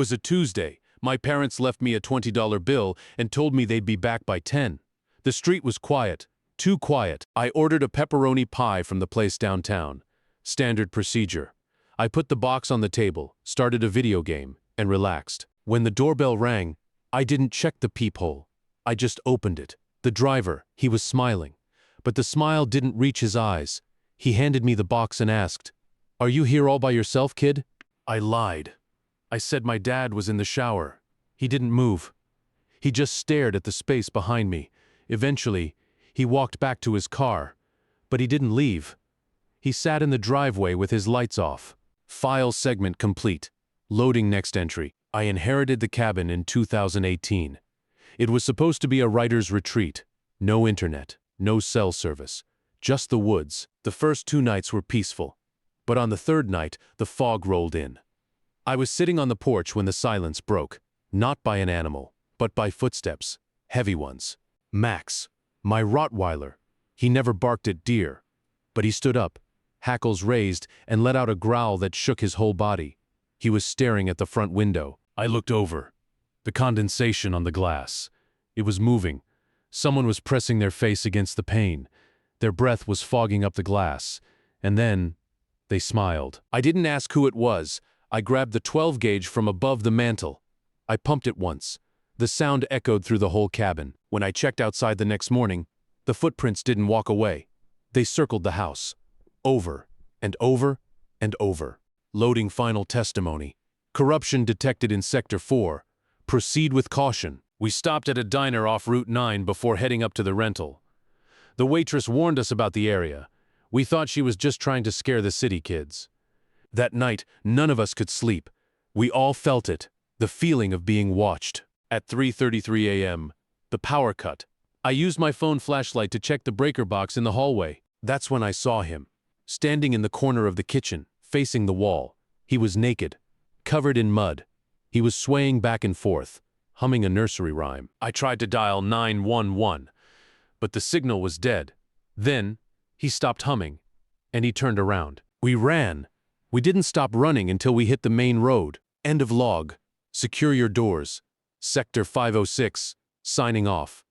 was a Tuesday. My parents left me a $20 bill and told me they'd be back by 10. The street was quiet, too quiet. I ordered a pepperoni pie from the place downtown. Standard procedure. I put the box on the table, started a video game, and relaxed. When the doorbell rang, I didn't check the peephole. I just opened it. The driver, he was smiling. But the smile didn't reach his eyes. He handed me the box and asked, "Are you here all by yourself, kid?" I lied. I said my dad was in the shower. He didn't move. He just stared at the space behind me. Eventually, he walked back to his car. But he didn't leave. He sat in the driveway with his lights off. File segment complete. Loading next entry. I inherited the cabin in 2018. It was supposed to be a writer's retreat. No internet, no cell service, just the woods. The first 2 nights were peaceful. But on the 3rd night, the fog rolled in. I was sitting on the porch when the silence broke, not by an animal, but by footsteps, heavy ones. Max, my Rottweiler. He never barked at deer, but he stood up, hackles raised, and let out a growl that shook his whole body. He was staring at the front window. I looked over. The condensation on the glass. It was moving. Someone was pressing their face against the pane. Their breath was fogging up the glass. And then, they smiled. I didn't ask who it was. I grabbed the 12-gauge from above the mantel. I pumped it once. The sound echoed through the whole cabin. When I checked outside the next morning, the footprints didn't walk away. They circled the house. Over, and over, and over. Loading final testimony. Corruption detected in Sector 4. Proceed with caution. We stopped at a diner off Route 9 before heading up to the rental. The waitress warned us about the area. We thought she was just trying to scare the city kids. That night, none of us could sleep. We all felt it, the feeling of being watched. At 3:33 a.m., the power cut. I used my phone flashlight to check the breaker box in the hallway. That's when I saw him, standing in the corner of the kitchen, facing the wall. He was naked, covered in mud. He was swaying back and forth, humming a nursery rhyme. I tried to dial 911, but the signal was dead. Then, he stopped humming, and he turned around. We ran. We didn't stop running until we hit the main road. End of log. Secure your doors. Sector 506, signing off.